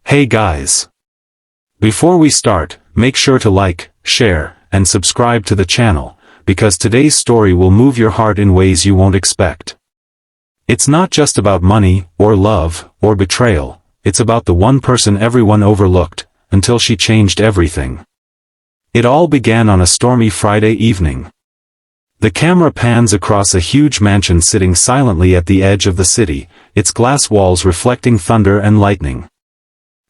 Hey guys! Before we start, make sure to like, share, and subscribe to the channel, because today's story will move your heart in ways you won't expect. It's not just about money, or love, or betrayal, it's about the one person everyone overlooked, until she changed everything. It all began on a stormy Friday evening. The camera pans across a huge mansion sitting silently at the edge of the city, its glass walls reflecting thunder and lightning.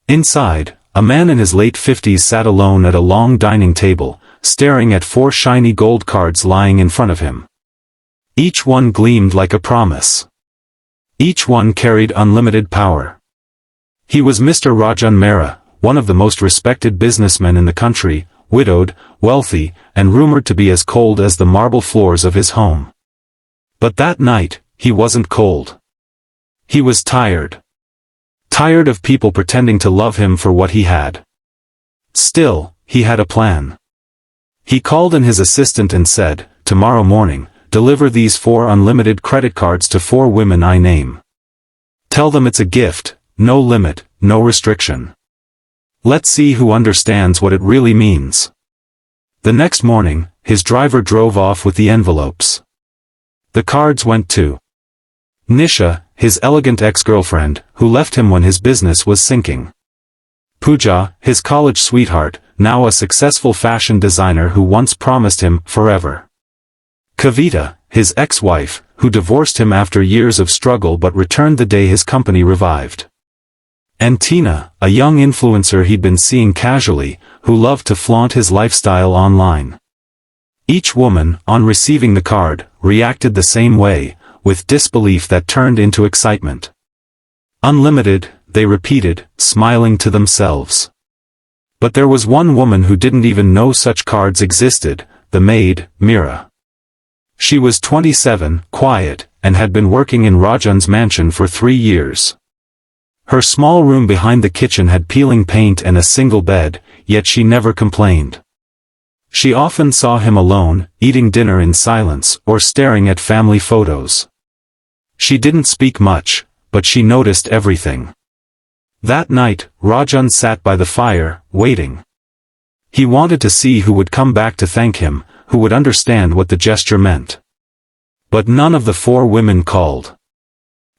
Inside, a man in his late 50s sat alone at a long dining table, staring at 4 shiny gold cards lying in front of him. Each one gleamed like a promise. Each one carried unlimited power. He was Mr. Rajan Mehra, one of the most respected businessmen in the country, widowed, wealthy, and rumored to be as cold as the marble floors of his home. But that night, he wasn't cold. He was tired. Tired of people pretending to love him for what he had. Still, he had a plan. He called in his assistant and said, "Tomorrow morning, deliver these 4 unlimited credit cards to 4 women I name. Tell them it's a gift, no limit, no restriction. Let's see who understands what it really means." The next morning, his driver drove off with the envelopes. The cards went to Nisha, his elegant ex-girlfriend, who left him when his business was sinking. Pooja, his college sweetheart, now a successful fashion designer who once promised him forever. Kavita, his ex-wife, who divorced him after years of struggle but returned the day his company revived. And Tina, a young influencer he'd been seeing casually, who loved to flaunt his lifestyle online. Each woman, on receiving the card, reacted the same way, with disbelief that turned into excitement. "Unlimited," they repeated, smiling to themselves. But there was one woman who didn't even know such cards existed, the maid, Meera. She was 27, quiet, and had been working in Rajan's mansion for 3 years. Her small room behind the kitchen had peeling paint and a single bed, yet she never complained. She often saw him alone, eating dinner in silence or staring at family photos. She didn't speak much, but she noticed everything. That night, Rajan sat by the fire, waiting. He wanted to see who would come back to thank him, who would understand what the gesture meant. But none of the 4 women called.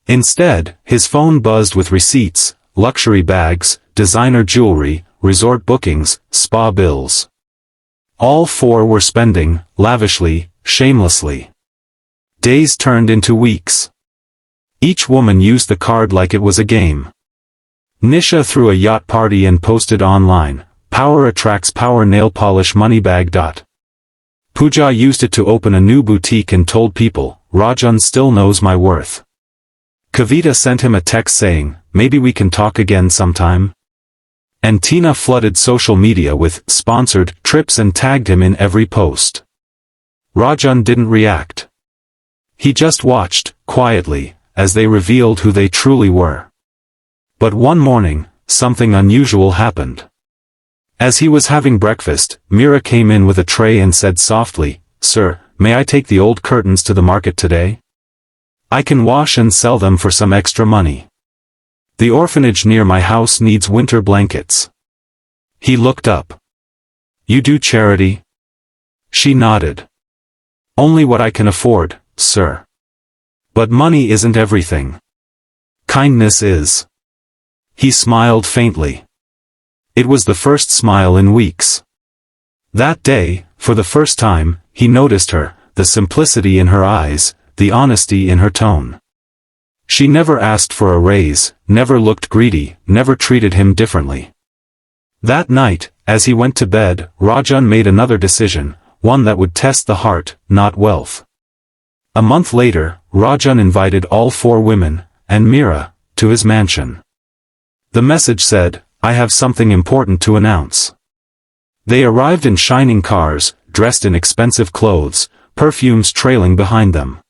Instead, his phone buzzed with receipts, luxury bags, designer jewelry, resort bookings, spa bills. All 4 were spending, lavishly, shamelessly. Days turned into weeks. Each woman used the card like it was a game. Nisha threw a yacht party and posted online, "Power attracts power nail polish money bag." Pooja used it to open a new boutique and told people, "Rajan still knows my worth." Kavita sent him a text saying, "Maybe we can talk again sometime." And Tina flooded social media with sponsored trips and tagged him in every post. Rajan didn't react. He just watched, quietly, as they revealed who they truly were. But one morning, something unusual happened. As he was having breakfast, Meera came in with a tray and said softly, "Sir, may I take the old curtains to the market today? I can wash and sell them for some extra money. The orphanage near my house needs winter blankets." He looked up. "You do charity?" She nodded. "Only what I can afford, sir. But money isn't everything. Kindness is." He smiled faintly. It was the first smile in weeks. That day, for the first time, he noticed her, the simplicity in her eyes, the honesty in her tone. She never asked for a raise, never looked greedy, never treated him differently. That night, as he went to bed, Rajan made another decision, one that would test the heart, not wealth. A month later, Rajan invited all 4 women, and Meera, to his mansion. The message said, "I have something important to announce." They arrived in shining cars, dressed in expensive clothes, perfumes trailing behind them.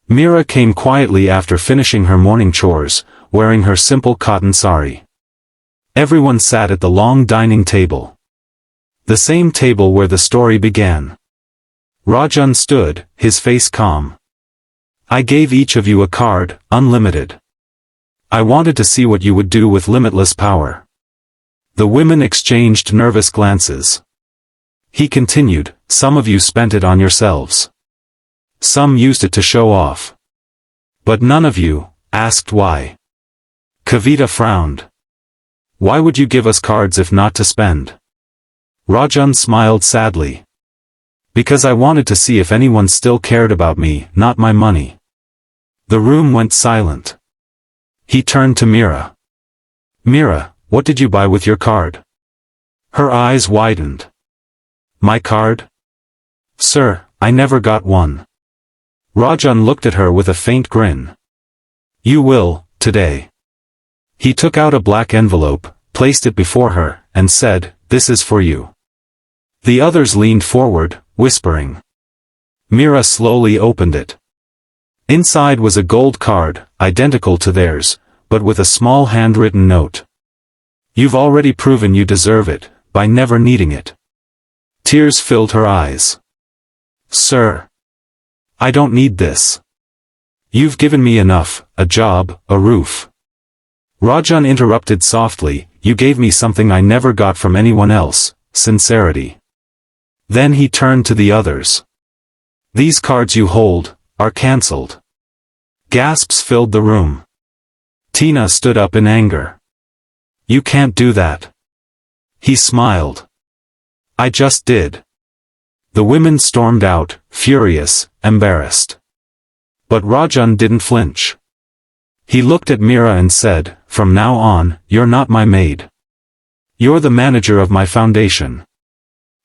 Meera came quietly after finishing her morning chores, wearing her simple cotton sari. Everyone sat at the long dining table. The same table where the story began. Rajan stood, his face calm. "I gave each of you a card, unlimited. I wanted to see what you would do with limitless power. The women exchanged nervous glances. He continued, some of you spent it on yourselves. Some used it to show off. But none of you asked why. Kavita frowned. Why would you give us cards if not to spend? Rajan smiled sadly. Because I wanted to see if anyone still cared about me, not my money. The room went silent. He turned to Meera. Meera, what did you buy with your card? Her eyes widened. My card? Sir, I never got one. Rajan looked at her with a faint grin. You will, today. He took out a black envelope, placed it before her, and said, this is for you. The others leaned forward, whispering. Meera slowly opened it. Inside was a gold card, identical to theirs, but with a small handwritten note. You've already proven you deserve it, by never needing it. Tears filled her eyes. Sir. I don't need this. You've given me enough, a job, a roof. Rajan interrupted softly, you gave me something I never got from anyone else, sincerity. Then he turned to the others. These cards you hold, are cancelled. Gasps filled the room. Tina stood up in anger. You can't do that. He smiled. I just did. The women stormed out, furious, embarrassed. But Rajan didn't flinch. He looked at Meera and said, from now on, you're not my maid. You're the manager of my foundation.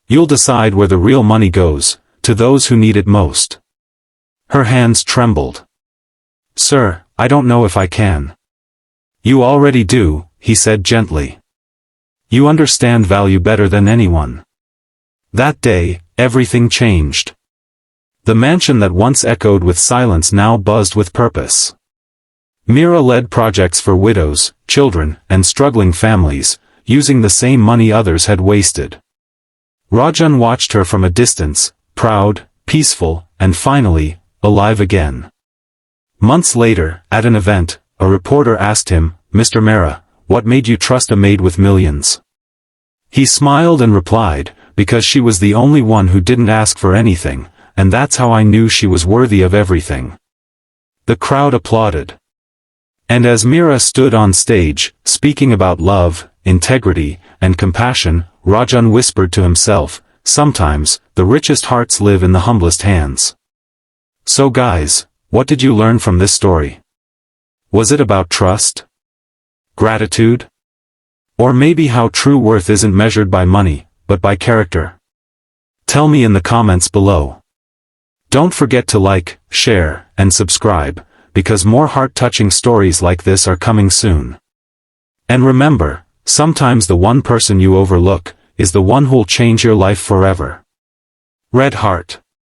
You'll decide where the real money goes, to those who need it most. Her hands trembled. Sir, I don't know if I can. You already do, he said gently. You understand value better than anyone. That day, everything changed. The mansion that once echoed with silence now buzzed with purpose. Meera led projects for widows, children, and struggling families, using the same money others had wasted. Rajan watched her from a distance, proud, peaceful, and finally, alive again. Months later, at an event, a reporter asked him, Mr. Meera, what made you trust a maid with millions? He smiled and replied, because she was the only one who didn't ask for anything, and that's how I knew she was worthy of everything. The crowd applauded. And as Meera stood on stage, speaking about love, integrity, and compassion, Rajan whispered to himself, sometimes, the richest hearts live in the humblest hands. So guys, what did you learn from this story? Was it about trust? Gratitude? Or maybe how true worth isn't measured by money, but by character? Tell me in the comments below. Don't forget to like, share, and subscribe, because more heart-touching stories like this are coming soon. And remember, sometimes the one person you overlook is the one who'll change your life forever. Red Heart.